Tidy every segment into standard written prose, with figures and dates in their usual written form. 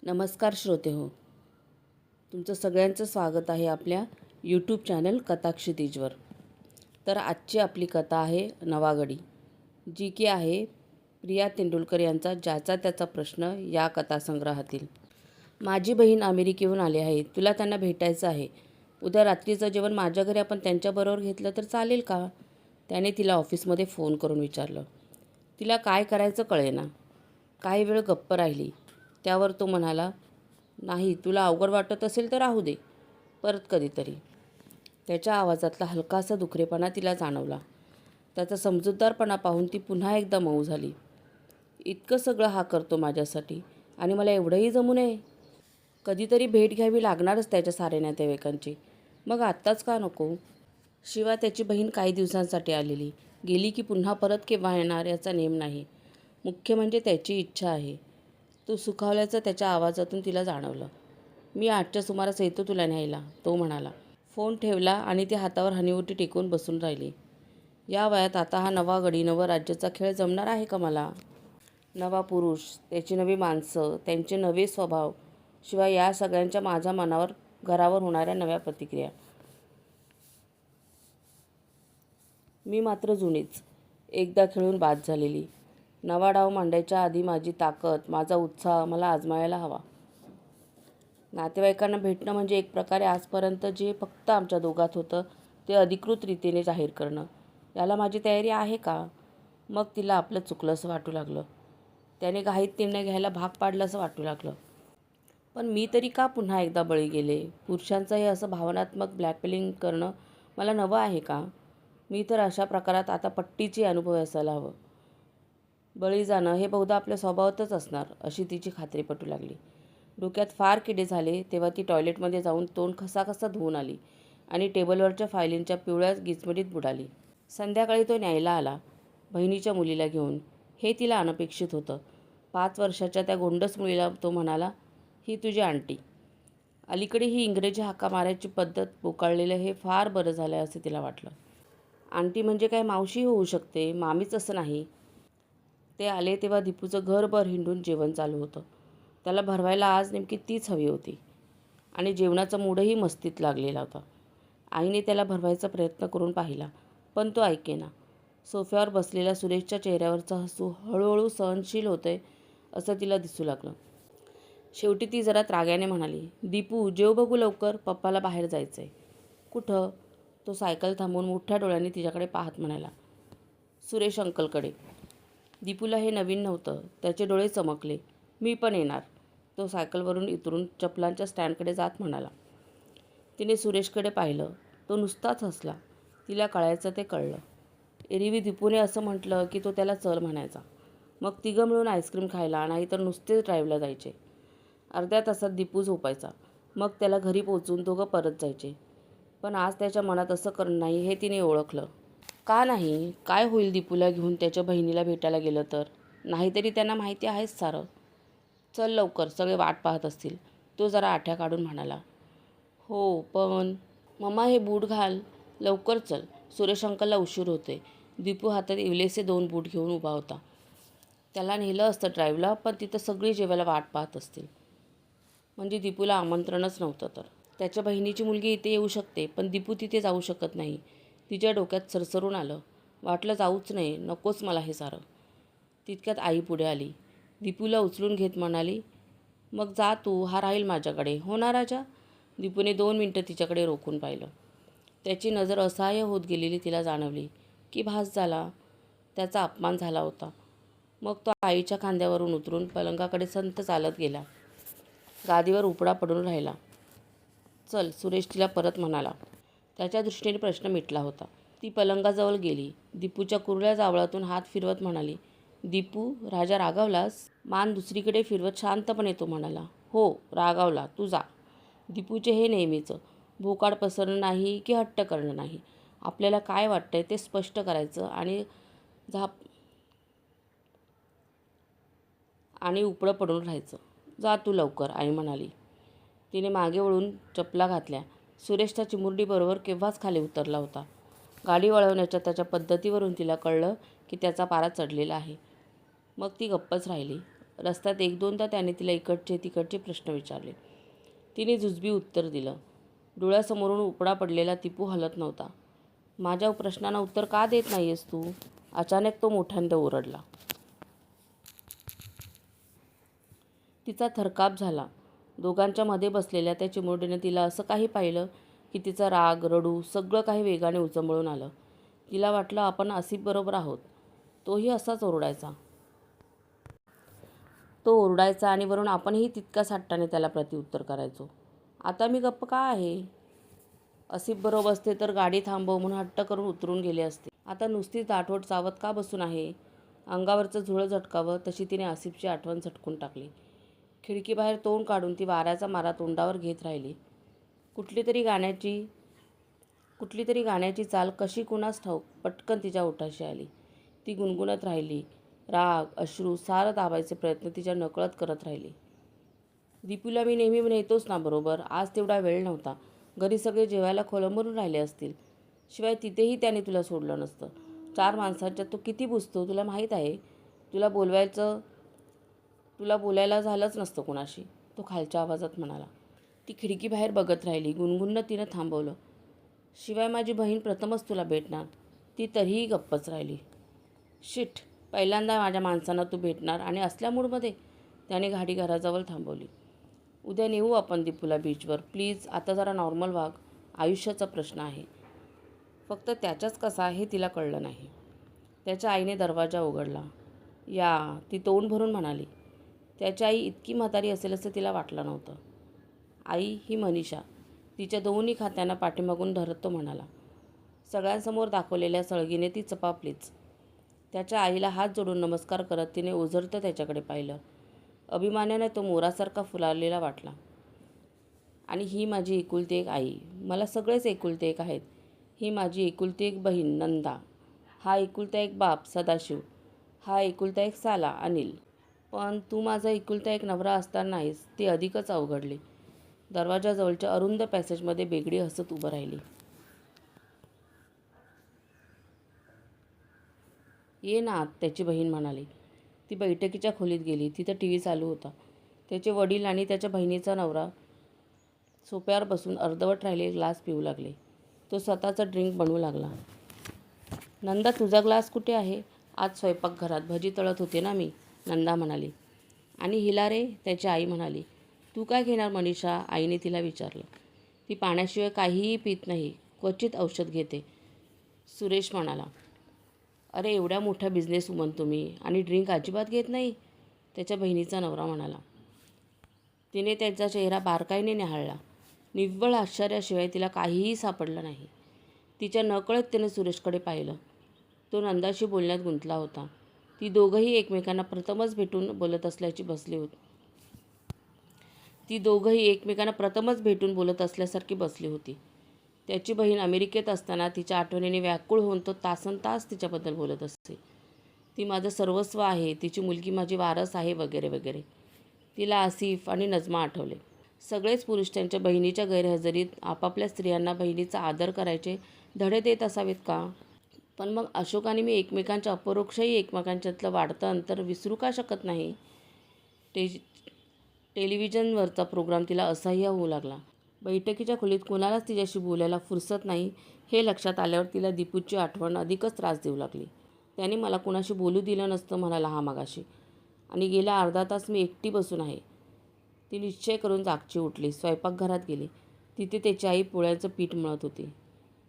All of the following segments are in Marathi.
नमस्कार श्रोते हो, तुमचं सगळ्यांचं स्वागत आहे आपल्या यूट्यूब चॅनल कथाक्षितिजवर. तर आजची आपली कथा आहे नवागडी, जी की आहे प्रिया तेंडुलकर यांचा ज्याचा त्याचा प्रश्न या कथासंग्रहातील. माझी बहीण अमेरिकेहून आली आहे, तुला त्यांना भेटायचं आहे. उद्या रात्रीचं जेवण माझ्या घरी आपण त्यांच्याबरोबर घेतलं तर चालेल का? त्याने तिला ऑफिसमध्ये फोन करून विचारलं. तिला काय करायचं कळेना. काही वेळ गप्प राहिली. त्यावर तो म्हणाला, नाही, तुला अवघड वाटत असेल तर राहू दे, परत कधीतरी. त्याच्या आवाजातला हलकासा दुखरेपणा तिला जाणवला. त्याचा समजूतदारपणा पाहून ती पुन्हा एकदा मऊ झाली. इतकं सगळं हा करतो माझ्यासाठी आणि मला एवढंही जमू नये. कधीतरी भेट घ्यावी लागणारच त्याच्या साऱ्या नातेवाईकांची. मग आत्ताच का नको? शिवाय त्याची बहीण काही दिवसांसाठी आलेली, गेली की पुन्हा परत केव्हा येणार याचा नेम नाही. मुख्य म्हणजे त्याची इच्छा आहे. तो सुखावल्याचं त्याच्या आवाजातून तिला जाणवलं. मी 8च्या सुमारास येतो तुला न्यायला, तो म्हणाला. फोन ठेवला आणि ती हातावर हनीओटी टेकून बसून राहिली. या वयात आता हा नवा गडी, नवं राज्याचा खेळ जमणार आहे का मला? नवा पुरुष, त्याची नवी माणसं, त्यांचे नवे स्वभाव, शिवाय या सगळ्यांच्या माझ्या मनावर, घरावर होणाऱ्या नव्या प्रतिक्रिया. मी मात्र जुनीच, एकदा खेळून बाद झालेली. नवा डाव मांडायच्या आधी माझी ताकद, माझा उत्साह मला आजमावायला हवा. नातेवाईकांना भेटणं म्हणजे एक प्रकारे आजपर्यंत जे फक्त आमच्या दोघात होतं ते अधिकृत रीतीने जाहीर करणं. याला माझी तयारी आहे का? मग तिला आपलं चुकलं असं वाटू लागलं. त्याने घाईत निर्णय घ्यायला भाग पाडलं असं वाटू लागलं. पण मी तरी का पुन्हा एकदा बळी गेले? पुरुषांचं हे असं भावनात्मक ब्लॅकमेलिंग करणं मला नवं आहे का? मी तर अशा प्रकारात आता पट्टीची अनुभव असायला हवं. बळी जाणं हे बहुधा आपल्या स्वभावातच असणार अशी तिची खात्री पटू लागली. डोक्यात फार किडे झाले तेव्हा ती टॉयलेटमध्ये जाऊन तोंड खसाखसा धुवून आली आणि टेबलवरच्या फायलींच्या पिवळ्या गिचमिडीत बुडाली. संध्याकाळी तो न्यायला आला, बहिणीच्या मुलीला घेऊन. हे तिला अनपेक्षित होतं. 5 वर्षाच्या त्या गोंडस मुलीला तो म्हणाला, ही तुझी आंटी. अलीकडे ही इंग्रजी हाका मारायची पद्धत बोकाळलेलं हे फार बरं झालं आहे असं तिला वाटलं. आंटी म्हणजे काय मावशी होऊ शकते, मामीच असं नाही. ते आले तेव्हा दीपूचं घरभर हिंडून जेवण चालू होतं. त्याला भरवायला आज नेमकी तीच हवी होती आणि जेवणाचा मूडही मस्तीत लागलेला होता. आईने त्याला भरवायचा प्रयत्न करून पाहिला, पण तो ऐकेना. सोफ्यावर बसलेल्या सुरेशच्या चेहऱ्यावरचं हसू हळूहळू सहनशील होतंय असं तिला दिसू लागलं. शेवटी ती जरा त्राग्याने म्हणाली, दीपू जेव बघू लवकर, पप्पाला बाहेर जायचं आहे. कुठं? तो सायकल थांबवून मोठ्या डोळ्यांनी तिच्याकडे पाहत म्हणाला, सुरेश अंकलकडे. दीपूला हे नवीन नव्हतं. त्याचे डोळे चमकले. मी पण येणार, तो सायकलवरून उतरून चपलांच्या स्टँडकडे जात म्हणाला. तिने सुरेशकडे पाहिलं. तो नुसताच हसला. तिला कळायचं ते कळलं. एरवी दीपूने असं म्हटलं की तो त्याला चल म्हणायचा. मग तिघं मिळून आईस्क्रीम खायला, नाहीतर नुसतेच ड्राईव्हला जायचे. अर्ध्या तासात दीपू झोपायचा. मग त्याला घरी पोहोचून दोघं परत जायचे. पण आज त्याच्या मनात असं करणं नाही हे तिने ओळखलं. का नाही? काय होईल दीपूला घेऊन त्याच्या बहिणीला भेटायला गेलं तर? नाहीतरी त्यांना माहिती आहेच सारं. चल लवकर, सगळे वाट पाहत असतील, तो जरा आठ्या काढून म्हणाला. हो पण मम्मा, हे बूट घाल, लवकर चल, सुरेश अंकलला उशीर होते. दीपू हातात इवलेसे 2 बूट घेऊन उभा होता. त्याला नेलं असतं ड्राईव्हला, पण तिथं सगळी जेवायला वाट पाहत असतील. म्हणजे दीपूला आमंत्रणच नव्हतं तर. त्याच्या बहिणीची मुलगी इथे येऊ शकते, पण दीपू तिथे जाऊ शकत नाही. तिच्या डोक्यात सरसरून आलं. वाटलं जाऊच नये, नकोच मला हे सारं. तितक्यात आई पुढे आली. दीपूला उचलून घेत म्हणाली, मग जा तू, हा राहील माझ्याकडे, हो ना राजा? दीपूने 2 मिनिटं तिच्याकडे रोखून पाहिलं. त्याची नजर असहाय्य होत गेलेली तिला जाणवली की भास झाला, त्याचा अपमान झाला होता. मग तो आईच्या खांद्यावरून उतरून पलंगाकडे संत चालत गेला. गादीवर उपडा पडून राहिला. चल, सुरेश तिला परत म्हणाला. त्याच्या दृष्टीने प्रश्न मिटला होता. ती पलंगाजवळ गेली. दीपूच्या कुरळ्या जावळातून हात फिरवत म्हणाली, दीपू, राजा रागावलास? मान दुसरीकडे फिरवत शांतपणे तो म्हणाला, हो रागावला, तू जा. दीपूचे हे नेहमीचं, भोकाड पसरणं नाही की हट्ट करणं नाही. आपल्याला काय वाटतंय ते स्पष्ट करायचं आणि उपडं पडून राहायचं. जा तू लवकर, आई म्हणाली. तिने मागे वळून चपला घातल्या. सुरेशचा चिमुरडीबरोबर केव्हाच खाली उतरला होता. गाडी वळवण्याच्या त्याच्या पद्धतीवरून तिला कळलं की त्याचा पारा चढलेला आहे. मग ती गप्पच राहिली. रस्त्यात एक दोनदा त्याने तिला इकडचे तिकडचे प्रश्न विचारले. तिने जुजबी उत्तर दिलं. डोळ्यासमोरून उपडा पडलेला तिपू हलत नव्हता. माझ्या प्रश्नांना उत्तर का देत नाहीयेस तू? अचानक तो मोठ्यांदा ओरडला. तिचा थरकाप झाला. दोघांच्या मध्ये बसलेल्या त्या चिमुरडीने तिला असं काही पाहिलं की तिचा राग, रडू सगळं काही वेगाने उचंबळून आलं. तिला वाटलं आपण आसिफबरोबर आहोत. तोही असाच ओरडायचा. तो ओरडायचा आणि वरून आपणही तितक्याच हट्टाने त्याला प्रत्युत्तर करायचो. आता मी गप्प का आहे? आसिफबरोबर असते तर गाडी थांबव म्हणून हट्ट करून उतरून गेले असते. आता नुसतीच आठवट चावत का बसून आहे? अंगावरचं झुळं झटकावं तशी तिने आसिफची आठवण झटकून टाकली. खिडकीबाहेर तोंड काढून ती वाऱ्याचा मारा तोंडावर घेत राहिली. कुठली तरी गाण्याची चाल कशी कुणास ठाऊक पटकन तिच्या ओठाशी आली. ती गुणगुणत राहिली. राग, अश्रू सारं दाबायचे प्रयत्न तिच्या नकळत करत राहिली. दीपूला मी नेहमी नेतोच ना बरोबर. आज तेवढा वेळ नव्हता. घरी सगळे जेवायला खोळंबून राहिले असतील. शिवाय तिथेही त्याने तुला सोडलं नसतं. 4 माणसांच्यात तो किती बुजतो तुला माहीत आहे. तुला बोलायला झालंच नसतं कुणाशी, तो खालच्या आवाजात म्हणाला. ती खिडकीबाहेर बघत राहिली. गुणगुणनं तिनं थांबवलं. शिवाय माझी बहीण प्रथमच तुला भेटणार. ती तरीही गप्पच राहिली. शिट, पहिल्यांदा माझ्या माणसांना तू भेटणार आणि असल्या मूडमध्ये? त्याने गाडी घराजवळ थांबवली. उद्या नेऊ आपण दीपूला बीचवर. प्लीज आता जरा नॉर्मल वाग. आयुष्याचा प्रश्न आहे. फक्त त्याच्याच कसा हे तिला कळलं नाही. त्याच्या आईने दरवाजा उघडला. या, ती तोंड भरून म्हणाली. त्याची आई इतकी म्हातारी असेल असं तिला वाटलं नव्हतं. आई ही मनीषा. तिच्या दोन्ही खात्यांना पाठीमागून धरत तो म्हणाला. सगळ्यांसमोर दाखवलेल्या सळगीने ती चपापलीच. त्याच्या आईला हात जोडून नमस्कार करत तिने ओझरतं त्याच्याकडे पाहिलं. अभिमानाने तो मोरासारखा फुलारलेला वाटला. आणि ही माझी एकुलती एक आई. मला सगळेच एकुलते एक आहेत. ही माझी एकुलती एक बहीण नंदा. हा एकुलता एक बाप सदाशिव. हा एकुलता एक साला अनिल. पण तू माझा एकुलता एक नवरा असतानाहीच ती अधिकच अवघडली. दरवाजाजवळच्या अरुंद पॅसेजमध्ये बेगडी हसत उभं राहिली. ये ना आत, त्याची बहीण म्हणाली. ती बैठकीच्या खोलीत गेली. तिथं टीव्ही चालू होता. त्याचे वडील आणि त्याच्या बहिणीचा नवरा सोफ्यावर बसून अर्धवट राहिलेले ग्लास पिऊ लागले. तो स्वतःचा ड्रिंक बनवू लागला. नंदा, तुझा ग्लास कुठे आहे? आज स्वयंपाकघरात भजी तळत होते ना मी, नंदा म्हणाली. आणि हिला रे, त्याची आई म्हणाली. तू काय घेणार मनीषा? आईने तिला विचारलं. ती पाण्याशिवाय काहीही पित नाही. क्वचित औषध घेते, सुरेश म्हणाला. अरे, एवढ्या मोठा बिझनेस वुमन तुम्ही आणि ड्रिंक अजिबात घेत नाही, त्याच्या बहिणीचा नवरा म्हणाला. तिने त्याचा चेहरा बारकाईने न्याहाळला. निव्वळ आश्चर्याशिवाय तिला काहीही सापडलं नाही. तिच्या नकळत तिने सुरेशकडे पाहिलं. तो नंदाशी बोलण्यात गुंतला होता. ती दोघंही एकमेकांना प्रथमच भेटून बोलत असल्यासारखी बसली होती. त्याची बहीण अमेरिकेत असताना तिच्या आठवणीने व्याकुळ होऊन तो तासनतास तिच्याबद्दल बोलत असे. ती माझं सर्वस्व आहे, तिची मुलगी माझी वारस आहे वगैरे वगैरे. तिला आसिफ आणि नजमा आठवले. सगळेच पुरुष त्यांच्या बहिणीच्या गैरहजेरीत आपापल्या स्त्रियांना बहिणीचा आदर करायचे धडे देत असावेत का? पण मग अशोक आणि मी एकमेकांच्या अपरोक्षही एकमेकांच्यातलं वाढतं अंतर विसरू का शकत नाही? टेलिव्हिजनवरचा प्रोग्राम तिला असह्य होऊ लागला. बैठकीच्या खोलीत कोणालाच तिच्याशी बोलायला फुरसत नाही हे लक्षात आल्यावर तिला दीपूची आठवण अधिकच त्रास देऊ लागली. त्याने मला कुणाशी बोलू दिलं नसतं म्हणाला हा मगाशी, आणि गेला अर्धा तास मी एकटी बसून आहे. ती निश्चय करून जागची उठली. स्वयंपाकघरात गेली. तिथे त्याची आई पोळ्यांचं पीठ मळत होती.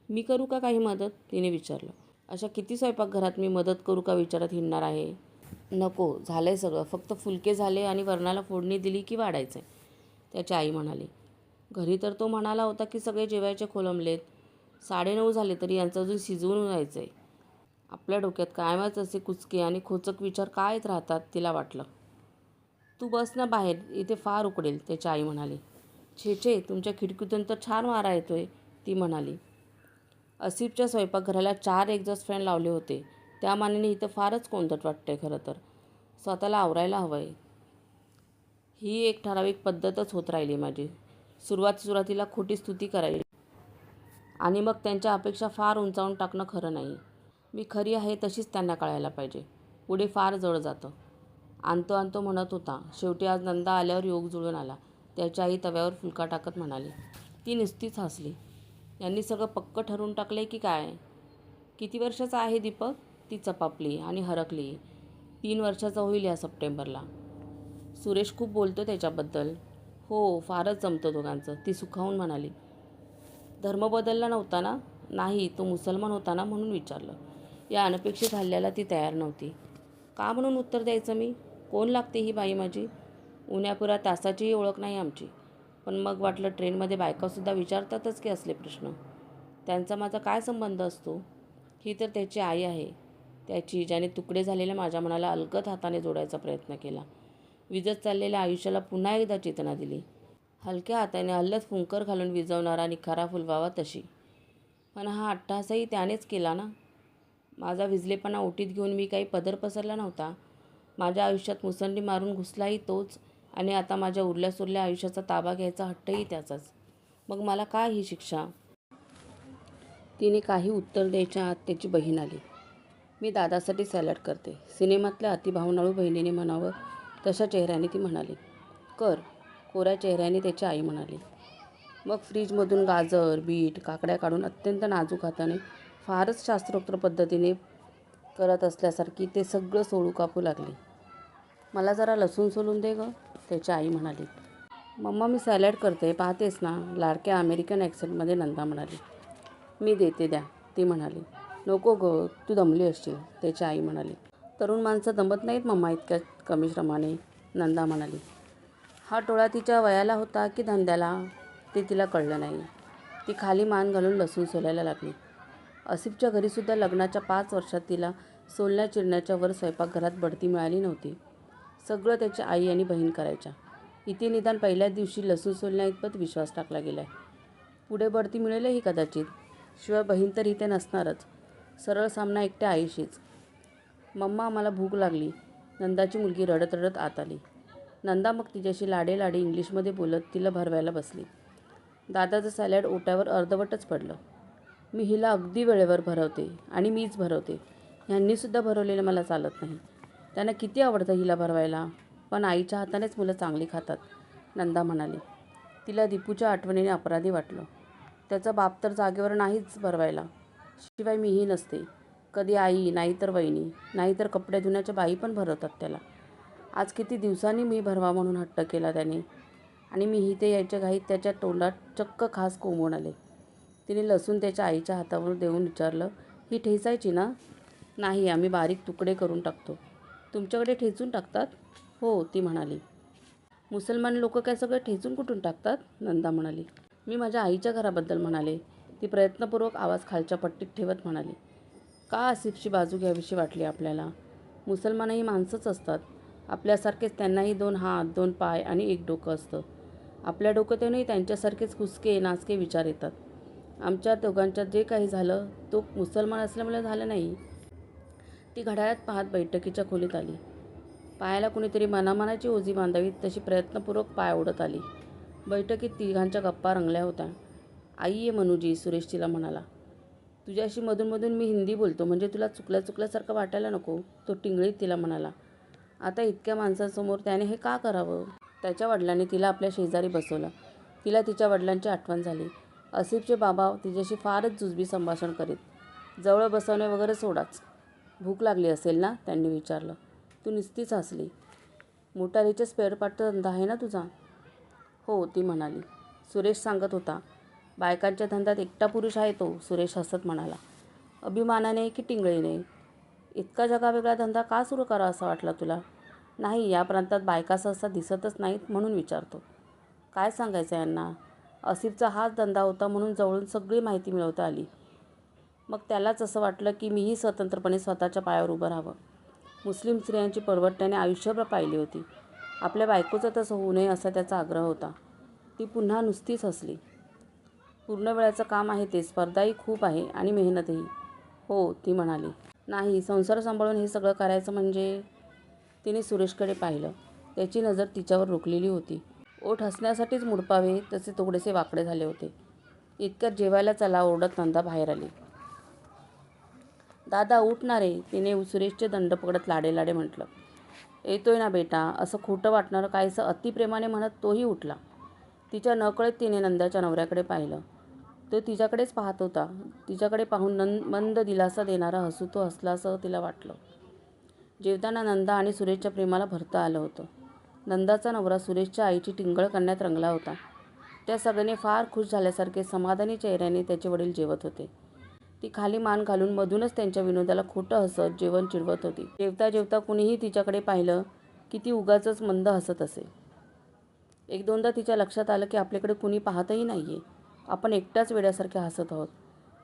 मी करू का काही मदत? तिने विचारलं. अशा किती स्वयंपाकघरात मी मदत करू का विचारत हिंडणार आहे? नको, झालंय सगळं. फक्त फुलके झाले आणि वरणाला फोडणी दिली की वाढायचंय, त्याची आई म्हणाली. घरी तर तो म्हणाला होता की सगळे जेवायचे खोळंबलेत. 9:30 झाले तरी यांचं अजून शिजवून व्हायचंय. आपल्या डोक्यात कायमच असे कुचके आणि खोचक विचार का येत राहतात तिला वाटलं. तू बस ना बाहेर, इथे फार उकडेल, त्याची आई म्हणाली. छे, तुमच्या खिडकीतून तर छान वारा येतोय, ती म्हणाली. आसिफच्या स्वयंपाकघराला 4 एक्झॉस्ट फॅन लावले होते. त्या मानाने इथं फारच कोंदट वाटतंय खरं तर. स्वतःला आवरायला हवंय. ही एक ठराविक पद्धतच होत राहिली माझी. सुरुवातीला खोटी स्तुती करायची आणि मग त्यांच्या अपेक्षा फार उंचावून टाकणं खरं नाही. मी खरी आहे तशीच त्यांना कळायला पाहिजे. पुढे फार जड जातं. आणतो आणतो म्हणत होता. शेवटी आज नंदा आल्यावर योग जुळून आला. त्याची आई तव्यावर फुलका टाकत म्हणाली. ती नुसतीच हसली. यांनी सगळं पक्क ठरवून टाकले की काय? किती वर्षाचा आहे दीपक? ती चपापली आणि हरकली. 3 वर्षाचा होईल या सप्टेंबरला. सुरेश खूप बोलतो त्याच्याबद्दल. हो, फारच जमतं दोघांचं, ती सुखावून म्हणाली. धर्म बदलला नव्हता ना? नाही, तो मुसलमान होता ना म्हणून विचारलं. या अनपेक्षित हल्ल्याला ती तयार नव्हती. का म्हणून उत्तर द्यायचं मी? कोण लागते ही बाई माझी? उन्हापुरा तासाचीही ओळख नाही आमची. पण मग वाटलं ट्रेनमध्ये बायकासुद्धा विचारतातच की असले प्रश्न. त्यांचा माझा काय संबंध असतो? ही तर त्याची आई आहे. त्याची, ज्याने तुकडे झालेल्या माझ्या मनाला अलगद हाताने जोडायचा प्रयत्न केला. विजत चाललेल्या आयुष्याला पुन्हा एकदा चेतना दिली. हलक्या हाताने हल्लत फुंकर घालून विझवणारा निखारा फुलवावा तशी. पण हा अट्टहासही त्यानेच केला ना. माझा विजलेपणा ओटीत घेऊन मी काही पदर पसरला नव्हता. माझ्या आयुष्यात मुसंडी मारून घुसलाही तोच आणि आता माझ्या उरल्यासुरल्या आयुष्याचा ताबा घ्यायचा हट्टही त्याचाच. मग मला काय ही शिक्षा? तिने काही उत्तर द्यायच्या आत त्याची बहीण आली. मी दादासाठी सॅलड करते. सिनेमातल्या अतिभावनाळू बहिणीने म्हणावं तशा चेहऱ्याने ती म्हणाली. कर, कोऱ्या चेहऱ्याने त्याची आई म्हणाली. मग फ्रीजमधून गाजर, बीट, काकड्या काढून अत्यंत नाजूक हाताने, फारच शास्त्रोक्त पद्धतीने करत असल्यासारखी ते सगळं सोलू कापू लागली. मला जरा लसूण सोलून दे गं, त्याची आई म्हणाली. मम्मा, मी सॅलड करते, पाहतेस ना, लाडक्या अमेरिकन ॲक्सेंटमध्ये नंदा म्हणाली. मी देते, द्या, ती म्हणाली. नको गं, तू दमली असशील, त्याची आई म्हणाली. तरुण माणसं दमत नाहीत मम्मा इतक्या कमी श्रमाने, नंदा म्हणाली. हा टोळा तिच्या वयाला होता की धंद्याला ते तिला कळलं नाही. ती खाली मान घालून लसूण सोलायला लागली. आसिफच्या घरीसुद्धा लग्नाच्या 5 वर्षात तिला सोलण्या चिरण्याच्या वर स्वयंपाकघरात बढती मिळाली नव्हती. सगळं त्याची आई आणि बहीण करायच्या. इथे निदान पहिल्याच दिवशी लसूण सोलण्याइतपत विश्वास टाकला गेलाय. पुढे बढती मिळेलही कदाचित. शिवाय बहीण तर इथे नसणारच. सरळ सामना एकट्या आईशीच. मम्मा, मला भूक लागली, नंदाची मुलगी रडत रडत आत आली. नंदा मग तिच्याशी लाडेलाडे इंग्लिशमध्ये बोलत तिला भरवायला बसली. दादाचं सॅलड ओट्यावर अर्धवटच पडलं. मी हिला अगदी वेळेवर भरवते आणि मीच भरवते. ह्यांनीसुद्धा भरवलेलं मला चालत नाही. त्यांना किती आवडतं हिला भरवायला. पण आईच्या हातानेच मुलं चांगली खातात, नंदा म्हणाली. तिला दीपूच्या आठवणीने अपराधी वाटलं. त्याचा बाप तर जागेवर नाहीच भरवायला. शिवाय मीही नसते. कधी आई, नाहीतर वहिनी, नाहीतर कपडे धुण्याच्या बाई पण भरवतात त्याला. आज किती दिवसांनी मी भरवा म्हणून हट्ट केला त्याने, आणि मी इथे यायच्या घाईत त्याच्या तोंडात चक्क खास कोंबून आले. तिने लसूण त्याच्या आईच्या हातावर देऊन विचारलं, ही ठेचायची ना? नाही, आम्ही बारीक तुकडे करून टाकतो. तुमच्याकडे ठेचून टाकतात? हो, ती म्हणाली. मुसलमान लोक काय सगळं ठेचून कुठून टाकतात? नंदा म्हणाली. मी माझ्या आईच्या घराबद्दल म्हणाले, ती प्रयत्नपूर्वक आवाज खालच्या पट्टीत ठेवत म्हणाली. का आसिफची बाजू घ्यावीशी वाटली आपल्याला? मुसलमानही माणसंच असतात. आपल्यासारखेच त्यांनाही 2 हात, 2 पाय आणि 1 डोकं असतं. आपल्या डोक्यातूनही त्यांच्यासारखेच हुसके नाचके विचार येतात. आमच्या दोघांच्यात जे काही झालं तो मुसलमान असल्यामुळे झालं नाही. ती घड्याळात पाहत बैठकीच्या खोलीत आली. पायाला कुणीतरी मनामनाची ओझी बांधावीत तशी प्रयत्नपूर्वक पाय ओढत आली. बैठकीत तिघांच्या गप्पा रंगल्या होत्या. आई ये मनुजी, सुरेश तिला म्हणाला. तुझ्याशी मधून मी हिंदी बोलतो म्हणजे तुला चुकल्यासारखं वाटायला नको, तो टिंगळीत तिला म्हणाला. आता इतक्या माणसांसमोर त्याने हे का करावं? त्याच्या वडिलांनी तिला आपल्या शेजारी बसवलं. तिला तिच्या वडिलांची आठवण झाली. आसिफचे बाबा तिच्याशी फारच जुजबी संभाषण करीत. जवळ बसवणे वगैरे सोडाच. भूक लागली असेल ना, त्यांनी विचारलं. तू नुसतीच हसली. मोटारीचे स्पेअर पार्टचा धंदा आहे ना तुझा? हो, ती म्हणाली. सुरेश सांगत होता. बायकांच्या धंद्यात एकटा पुरुष आहे तो, सुरेश हसत म्हणाला. अभिमानाने की टिंगळीने? इतका जगावेगळा धंदा का सुरू करा असा वाटला तुला? नाही, या प्रांतात बायका सहसा दिसतच नाहीत म्हणून विचारतो. काय सांगायचं यांना? आसिफचा हाच धंदा होता म्हणून जवळून सगळी माहिती मिळवता आली. मग त्यालाच असं वाटलं की मीही स्वतंत्रपणे स्वतःच्या पायावर उभं राहावं. मुस्लिम स्त्रियांची परवड त्याने आयुष्यभर पाहिली होती. आपल्या बायकोचं तसं होऊ नये असा त्याचा आग्रह होता. ती पुन्हा नुसतीच हसली. पूर्ण वेळाचं काम आहे ते, स्पर्धाही खूप आहे आणि मेहनतही. हो, ती म्हणाली. नाही, संसार सांभाळून हे सगळं करायचं म्हणजे? तिने सुरेशकडे पाहिलं. त्याची नजर तिच्यावर रोखलेली होती. ओठ हसण्यासाठीच मुडपावे तसे थोडेसे वाकडे झाले होते. इतक्यात जेवायला चला ओरडत नंदा बाहेर आली. दादा उठणार आहे, तिने सुरेशचे दंड पकडत लाडेलाडे म्हटलं. येतोय ना बेटा, असं खोटं वाटणारं काहीसं अतिप्रेमाने म्हणत तोही उठला. तिच्या नकळत तिने नंदाच्या नवऱ्याकडे पाहिलं. तो तिच्याकडेच पाहत होता. तिच्याकडे पाहून मंद दिलासा देणारा हसू तो हसला असं तिला वाटलं. जेवताना नंदा आणि सुरेशच्या प्रेमाला भरता आलं होतं. नंदाचा नवरा सुरेशच्या आईची टिंगळ करण्यात रंगला होता. त्या सगळ्यांनी फार खुश झाल्यासारखे समाधानी चेहऱ्याने त्याचे वडील जेवत होते. ती खाली मान घालून मधूनच त्यांच्या विनोदाला खोटं हसत जेवण चिडवत होती. जेवता जेवता कुणीही तिच्याकडे पाहिलं की ती उगाचच मंद हसत असे. एक दोनदा तिच्या लक्षात आलं की आपल्याकडे कुणी पाहतही नाहीये. आपण एकट्याच वेड्यासारखे हसत आहोत.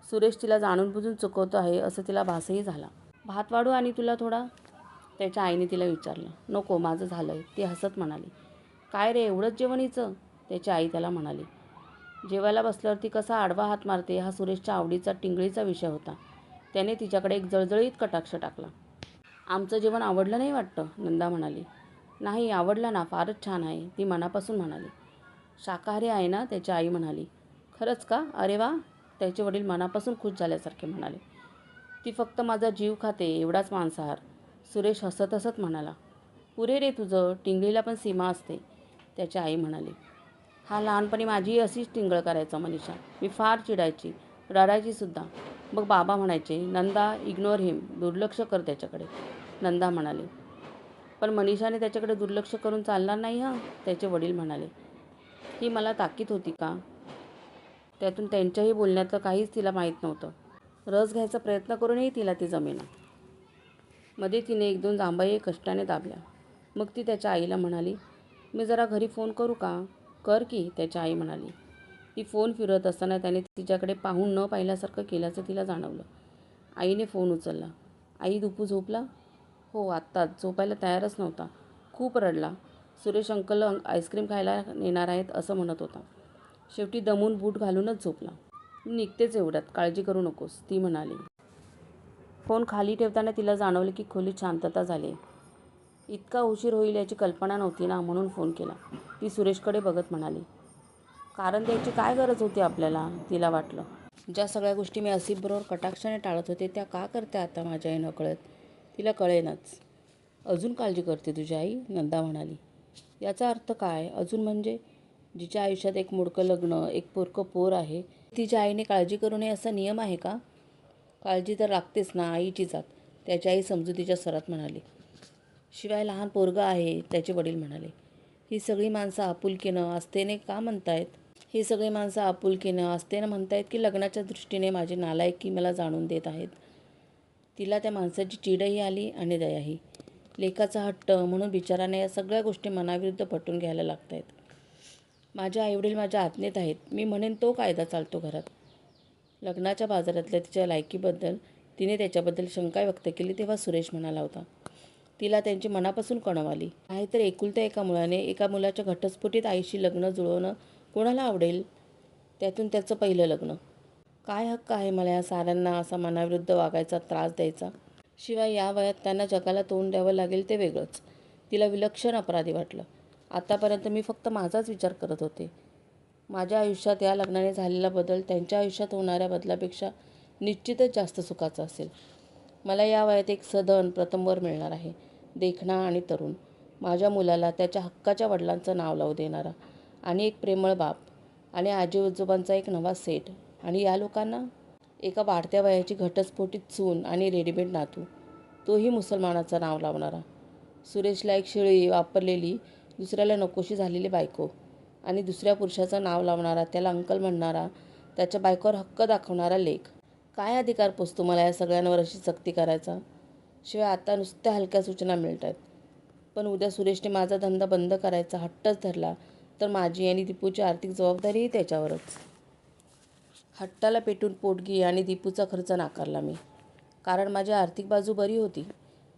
सुरेश तिला जाणून बुजून चुकवतो आहे असं तिला भासही झाला. भात वाढू आणि तुला थोडा, त्याच्या आईने तिला विचारलं. नको, माझं झालंय, ती हसत म्हणाली. काय रे, एवढंच जेवण हिचं, त्याची आई त्याला म्हणाली. जेवायला बसल्यावर ती कसा आडवा हात मारते हा सुरेशच्या आवडीचा टिंगळीचा विषय होता. त्याने तिच्याकडे एक जळजळीत कटाक्ष टाकला. आमचं जेवण आवडलं नाही वाटतं, नंदा म्हणाली. नाही, आवडलं ना, फारच छान आहे, ती मनापासून म्हणाली. शाकाहारी आहे ना, त्याची आई म्हणाली. खरंच का, अरे वा, त्याचे वडील मनापासून खुश झाल्यासारखे म्हणाले. ती फक्त माझा जीव खाते, एवढाच मांसाहार, सुरेश हसत हसत म्हणाला. पुरे रे तुझं, टिंगळीला पण सीमा असते, त्याची आई म्हणाली. हा लहानपणी माझीही अशीच टिंगळ करायचा मनीषा. मी फार चिडायची, रडायची सुद्धा. मग बाबा म्हणायचे, नंदा इग्नोर हिम, दुर्लक्ष कर त्याच्याकडे, नंदा म्हणाली. पण मनीषाने त्याच्याकडे दुर्लक्ष करून चालणार नाही हां, त्याचे वडील म्हणाले. ही मला ताकीद होती का? त्यातून त्यांच्याही बोलण्यातलं काहीच तिला माहीत नव्हतं. रस घ्यायचा प्रयत्न करूनही तिला ती जमेना. मध्ये तिने एक दोन जांभई कष्टाने दाबल्या. मग ती त्याच्या आईला म्हणाली, मी जरा घरी फोन करू का? कर की, त्याच्या आई म्हणाली. ती फोन फिरवत असताना त्याने तिच्याकडे पाहून न पाहिल्यासारखं केल्याचं तिला जाणवलं. आईने फोन उचलला. आई, दुपू झोपला? हो, आत्ताच, झोपायला तयारच नव्हता, खूप रडला. सुरेश अंकल आईस्क्रीम खायला नेणार आहेत असं म्हणत होता. शेवटी दमून बूट घालूनच झोपला. मी निघतेच एवढ्यात, काळजी करू नकोस, ती म्हणाली. फोन खाली ठेवताना तिला जाणवलं की खोलीत शांतता झाली. इतका उशीर होईल याची कल्पना नव्हती ना, म्हणून फोन केला, ती सुरेशकडे बघत म्हणाली. कारण द्यायची काय गरज होती आपल्याला, तिला वाटलं. ज्या सगळ्या गोष्टी मी आसिफबरोबर कटाक्षाने टाळत होते त्या का करते आता माझ्या आई नकळत, तिला कळेनाच. अजून काळजी करते तुझी आई, नंदा म्हणाली. याचा अर्थ काय अजून? म्हणजे जिच्या आयुष्यात एक मोडकं लग्न, एक पोरकं पोर आहे, तिच्या आईने काळजी करू नये असा नियम आहे का? काळजी तर लागतेच ना, आईची जात, त्याची आई समजुतीच्या स्वरात म्हणाली. शिवाय लहान पोरगं आहे, त्याचे वडील म्हणाले. ही सगळी माणसं आपुलकीनं आस्थेने का म्हणतायत? ही सगळी माणसं आपुलकीनं आस्थेनं म्हणतायत की लग्नाच्या दृष्टीने माझी नालायकी मला जाणून देत आहेत? तिला त्या माणसाची चिडही आली आणि दयाही. लेकाचा हट्ट म्हणून बिचाराने या सगळ्या गोष्टी मनाविरुद्ध पटून घ्यायला लागत आहेत. माझे आईवडील माझ्या आज्ञेत आहेत, मी म्हणेन तो कायदा चालतो घरात. लग्नाच्या बाजारातल्या तिच्या लायकीबद्दल तिने त्याच्याबद्दल शंका व्यक्त केली तेव्हा सुरेश म्हणाला होता. तिला त्यांची मनापासून कणव आली. नाहीतर एकुलत्या एका मुलाने एका मुलाच्या घटस्फोटीत आईशी लग्न जुळवणं कोणाला आवडेल? त्यातून त्याचं पहिलं लग्न. काय हक्क आहे मला या साऱ्यांना असा मनाविरुद्ध वागायचा, त्रास द्यायचा? शिवाय या वयात त्यांना जगाला तोंड द्यावं लागेल ते वेगळंच. तिला विलक्षण अपराधी वाटलं. आतापर्यंत मी फक्त माझाच विचार करत होते. माझ्या आयुष्यात या लग्नाने झालेला बदल त्यांच्या आयुष्यात होणाऱ्या बदलापेक्षा निश्चितच जास्त सुखाचा असेल. मला या वयात एक सधन प्रथमवर मिळणार आहे, देखणा आणि तरुण. माझ्या मुलाला त्याच्या हक्काच्या वडिलांचं नाव लावू देणारा आणि एक प्रेमळ बाप आणि आजी आजोबांचा एक नवा सेट. आणि या लोकांना एका वाढत्या वयाची घटस्फोटीत सून आणि रेडीमेड नातू, तोही मुसलमानाचं नाव लावणारा. सुरेशला एक शिळी वापरलेली, दुसऱ्याला नकोशी झालेली बायको आणि दुसऱ्या पुरुषाचं नाव लावणारा, त्याला अंकल म्हणणारा, त्याच्या बायकोवर हक्क दाखवणारा लेक. काय अधिकार पोचतो मला या सगळ्यांवर अशी सक्ती करायचा? शिवाय आता नुसत्या हलक्या सूचना मिळत आहेत. पण उद्या सुरेशने माझा धंदा बंद करायचा हट्टच धरला तर माझी आणि दीपूची आर्थिक जबाबदारीही त्याच्यावरच. हट्टाला पेटून पोटगी आणि दीपूचा खर्च नाकारला मी, कारण माझी आर्थिक बाजू बरी होती.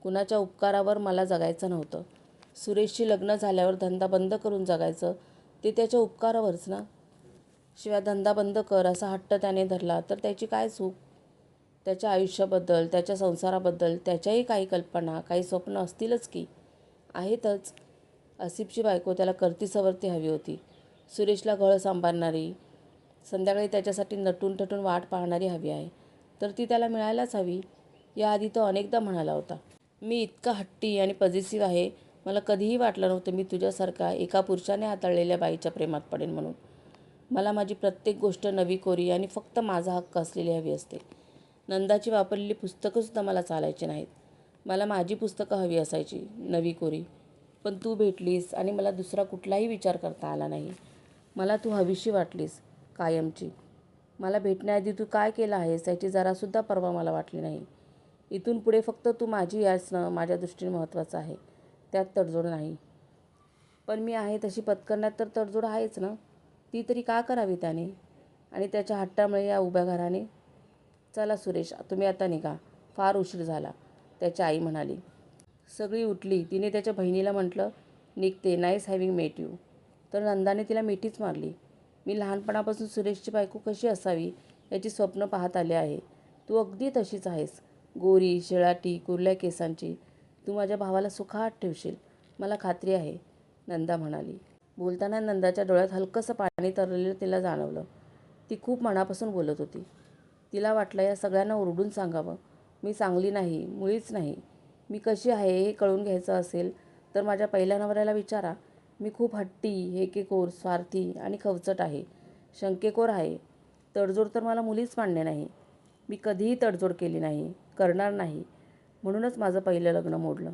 कुणाच्या उपकारावर मला जगायचं नव्हतं. सुरेशशी लग्न झाल्यावर धंदा बंद करून जगायचं ते त्याच्या उपकारावरच ना. शिवाय धंदा बंद कर असा हट्ट त्याने धरला तर त्याची काय चूक? त्याच्या आयुष्याबद्दल, त्याच्या संसाराबद्दल त्याच्याही काही कल्पना, काही स्वप्न असतीलच की. आहेतच. आसिफची बायको त्याला करती-सवरती हवी होती. सुरेशला घळ सांभाळणारी, संध्याकाळी त्याच्यासाठी नटून थटून वाट पाहणारी हवी आहे. तर ती त्याला मिळायलाच हवी. याआधी तो अनेकदा म्हणाला होता. मी इतका हट्टी आणि पजेसिव्ह आहे मला कधीही वाटलं नव्हतं मी तुझ्यासारखा एका पुरुषाने हाताळलेल्या बाईच्या प्रेमात पडेन म्हणून. मला माझी प्रत्येक गोष्ट नवी कोरी आणि फक्त माझा हक्क असलेली हवी असते. नंदाची वापरलेली पुस्तकंसुद्धा मला चालायची नाहीत. मला माझी पुस्तकं हवी असायची, नवी कोरी. पण तू भेटलीस आणि मला दुसरा कुठलाही विचार करता आला नाही. मला तू हवीशी वाटलीस, कायमची. मला भेटण्याआधी तू काय केलं आहेस याची जरासुद्धा पर्वा मला वाटली नाही. इथून पुढे फक्त तू माझी असणं माझ्या दृष्टीने महत्त्वाचं आहे. त्यात तडजोड नाही. पण मी आहे तशी पत्करण्यात तर तडजोड आहेच ना. ती तरी का करावी त्याने? आणि त्याच्या हट्टामुळे या उभ्या घराने? चला सुरेश, तुम्ही आता निघा. फार उशीर झाला, त्याची आई म्हणाली. सगळी उठली. तिने त्याच्या बहिणीला म्हटलं, निघते, नाईस हॅव्हिंग मेट यू. तर नंदाने तिला मिठीच मारली. मी लहानपणापासून सुरेशची बायको कशी असावी याची स्वप्न पाहत आले आहे. तू अगदी तशीच आहेस, गोरी, शेळाटी, कुरल्या केसांची. तू माझ्या भावाला सुखात ठेवशील, मला खात्री आहे, नंदा म्हणाली. बोलताना नंदाच्या डोळ्यात हलकंसं पाणी तरलेलं तिला जाणवलं. ती खूप मनापासून बोलत होती. तिला वाटलं या सगळ्यांना ओरडून सांगावं. मी चांगली नाही, मुळीच नाही. मी कशी आहे हे कळून घ्यायचं असेल तर माझ्या पहिल्या नवऱ्याला विचारा. मी खूप हट्टी, हेकेखोर, स्वार्थी आणि खवचट आहे. शंकेखोर आहे. तडजोड तर मला मुलीच मान्य नाही. मी कधीही तडजोड केली नाही, करणार नाही. म्हणूनच माझं पहिलं लग्न मोडलं.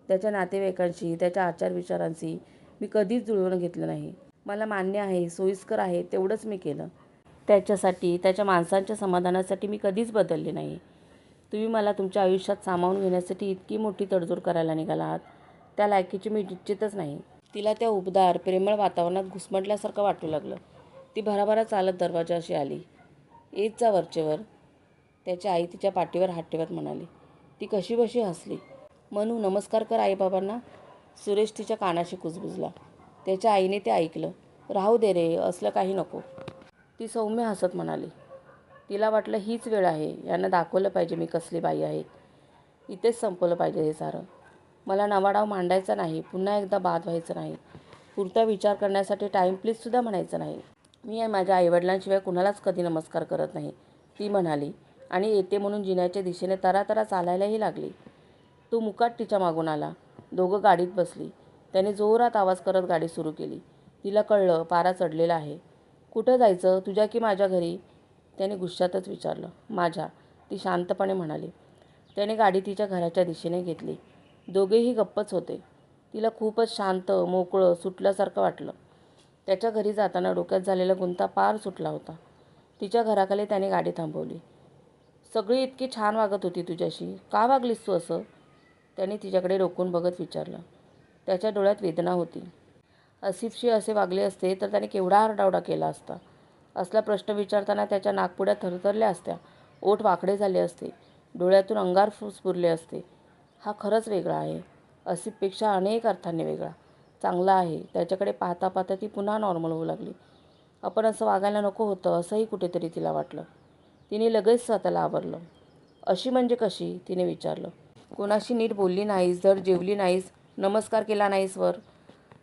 त्याच्या नातेवाईकांशी, त्याच्या आचारविचारांशी मी कधीच जुळवून घेतलं नाही. मला मान्य आहे, सोयीस्कर आहे तेवढंच मी केलं. त्याच्यासाठी, त्याच्या माणसांच्या समाधानासाठी मी कधीच बदलले नाही. तुम्ही मला तुमच्या आयुष्यात सामावून घेण्यासाठी इतकी मोठी तडजोड करायला निघाला आहात, त्या लायकीची मी निश्चितच नाही. तिला त्या उबदार, प्रेमळ वातावरणात घुसमटल्यासारखं वाटू लागलं. ती भराभरा चालत दरवाजाशी आली. येत जा वरचेवर, त्याची आई तिच्या पाठीवर हात ठेवत म्हणाली. ती कशीबशी हसली. मनू, नमस्कार कर आईबाबांना. सुरेश तिच्या कानाशी कुजबुजला. त्याच्या आईने ते ऐकलं. राहू दे रे, असलं काही नको, ती सौम्य हसत म्हणाली. तिला वाटलं हीच वेळ आहे, यांना दाखवलं पाहिजे मी कसली बाई आहे. इथेच संपवलं पाहिजे हे सारं. मला नवा डाव मांडायचा नाही, पुन्हा एकदा बाद व्हायचं नाही. पुरता विचार करण्यासाठी टाईम प्लीजसुद्धा म्हणायचं नाही. मी माझ्या आईवडिलांशिवाय कुणालाच कधी नमस्कार करत नाही, ती म्हणाली आणि येते म्हणून जिन्याच्या दिशेने तरातरा चालायलाही लागली. तो मुकाट तिच्या मागून आला. दोघं गाडीत बसली. त्याने जोरात आवाज करत गाडी सुरू केली. तिला कळलं पारा चढलेला आहे. कुठं जायचं, तुझ्या की माझ्या घरी? त्याने गुस्सातच विचारलं. माझ्या, ती शांतपणे म्हणाली. त्याने गाडी तिच्या घराच्या दिशेने घेतली. दोघेही गप्पच होते. तिला खूपच शांत, मोकळं, सुटल्यासारखं वाटलं. त्याच्या घरी जाताना डोक्यात झालेला गुंता पार सुटला होता. तिच्या घराखाली त्याने गाडी थांबवली. सगळी इतकी छान वागत होती तुझ्याशी, का वागलीस तू असं? त्याने तिच्याकडे डोकून बघत विचारलं. त्याच्या डोळ्यात वेदना होती. आसिफशी असे वागले असते तर त्याने केवढा आरडाओरडा केला असता. असला प्रश्न विचारताना त्याच्या नाकपुड्या थरथरल्या असत्या, ओठ वाकडे झाले असते, डोळ्यातून अंगार स्फुरले असते. हा खरंच वेगळा आहे, आसिफपेक्षा अनेक अर्थांनी वेगळा. चांगला आहे. त्याच्याकडे पाहता पाहता ती पुन्हा नॉर्मल होऊ लागली. आपण असं वागायला नको होतं असंही कुठेतरी तिला वाटलं. तिने लगेच स्वतःला आवरलं. अशी म्हणजे कशी, तिने विचारलं. कोणाशी नीट बोलली नाहीस, धड जेवली नाहीस, नमस्कार केला नाहीस वर.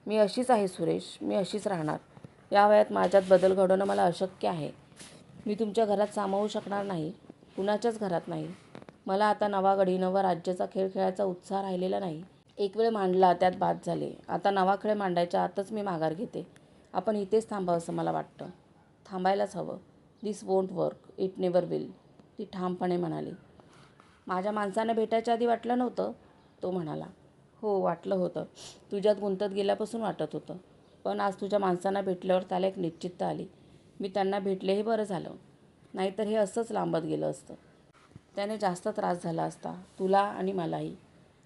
मी अशीच आहे सुरेश, मी अशीच राहणार. या वयात माझ्यात बदल घडवणं मला अशक्य आहे. मी तुमच्या घरात सामावू शकणार नाही, कुणाच्याच घरात नाही. मला आता नवा गडी, नवा राज्याचा खेळ खेळायचा उत्साह राहिलेला नाही. एक वेळ मांडला, त्यात बाद झाले. आता नवा खेळ मांडायच्या आतच मी माघार घेते. आपण इथेच थांबावं असं मला वाटतं. थांबायलाच हवं. This won't work, it never will, ती ठामपणे म्हणाली. माझ्या माणसांना भेटायच्या आधी वाटलं नव्हतं, तो म्हणाला. हो, वाटलं होतं. तुझ्यात गुंतत गेल्यापासून वाटत होतं. पण आज तुझ्या माणसांना भेटल्यावर त्याला एक निश्चितता आली. मी त्यांना भेटले हे बरं झालं, नाहीतर हे असंच लांबत गेलं असतं. त्याने जास्त त्रास झाला असता, तुला आणि मलाही.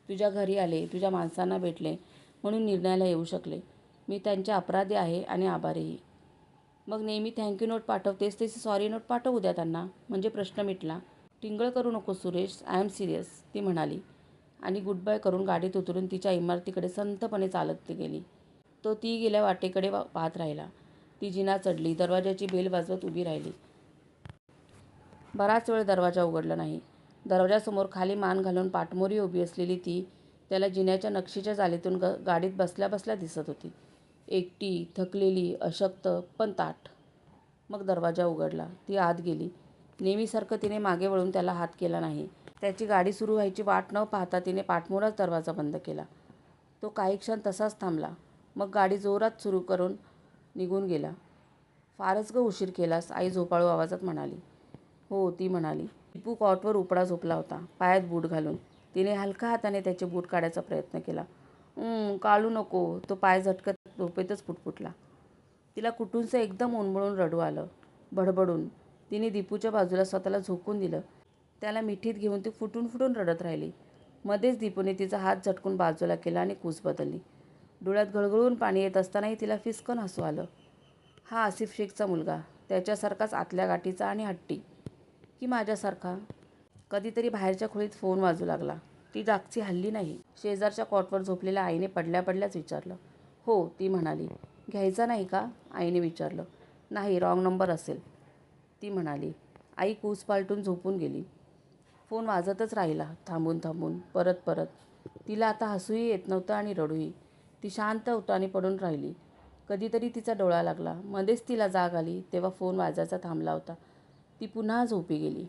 तुझ्या घरी आले, तुझ्या माणसांना भेटले म्हणून निर्णयाला येऊ शकले. मी त्यांचे अपराधी आहे आणि आभारीही. मग नेहमी थँक्यू नोट पाठवतेस तशी सॉरी नोट पाठव उद्या त्यांना, म्हणजे प्रश्न मिटला. टिंगळ करू नको सुरेश, आय एम सिरियस, ती म्हणाली आणि गुड बाय करून गाडीत उतरून तिच्या इमारतीकडे संथपणे चालत गेली. तो ती गेल्या वाटेकडे पाहत राहिला. ती जिना चढली, दरवाजाची बेल वाजवत उभी राहिली. बराच वेळ दरवाजा उघडला नाही. दरवाजासमोर खाली मान घालून पाठमोरी उभी असलेली ती त्याला जिन्याच्या नक्षीच्या जालीतून गाडीत बसल्या बसल्या दिसत होती. एकटी, थकलेली, अशक्त, पण ताठ. मग दरवाजा उघडला. ती आत गेली. नेहमीसारखं तिने मागे वळून त्याला हात केला नाही. त्याची गाडी सुरू व्हायची वाट न पाहता तिने पाठमोराच दरवाजा बंद केला. तो काही क्षण तसाच थांबला. मग गाडी जोरात सुरू करून निघून गेला. फारच ग उशीर केलास, आई झोपाळू आवाजात म्हणाली. हो, ती म्हणाली. दीपू कॉटवर उपडा झोपला होता, पायात बूट घालून. तिने हलका हाताने त्याचे बूट काढायचा प्रयत्न केला. काढू नको, तो पाय झटकत झोपेतच पुटपुटला. तिला कुठूनचं एकदम उन्मळून रडू आलं. बडबडून तिने दीपूच्या बाजूला स्वतःला झोकून दिलं. त्याला मिठीत घेऊन ती फुटून फुटून रडत राहिली. मध्येच दीपूने तिचा हात झटकून बाजूला केला आणि कूस बदलली. डोळ्यात गळगळून पाणी येत असतानाही तिला फिस्कन हसू आलं. हा आसिफ शेखचा मुलगा, त्याच्यासारखाच आतल्या गाठीचा आणि हट्टी, की माझ्यासारखा? कधीतरी बाहेरच्या खोलीत फोन वाजू लागला. ती जागची हल्ली नाही. शेजारच्या कॉटवर झोपलेल्या आईने पडल्या पडल्याच विचारलं. हो, ती म्हणाली. घ्यायचा नाही का, आईने विचारलं. नाही, रॉंग नंबर असेल, ती म्हणाली. आई कूस पालटून झोपून गेली. फोन वाजतच राहिला, थांबून थांबून, परत परत. तिला आता हसूही येत नव्हतं आणि रडूही. ती शांत उतानी पडून राहिली. कधीतरी तिचा डोळा लागला. मध्येच तिला जाग आली तेव्हा फोन वाजायचा थांबला होता. ती पुन्हा झोपी गेली.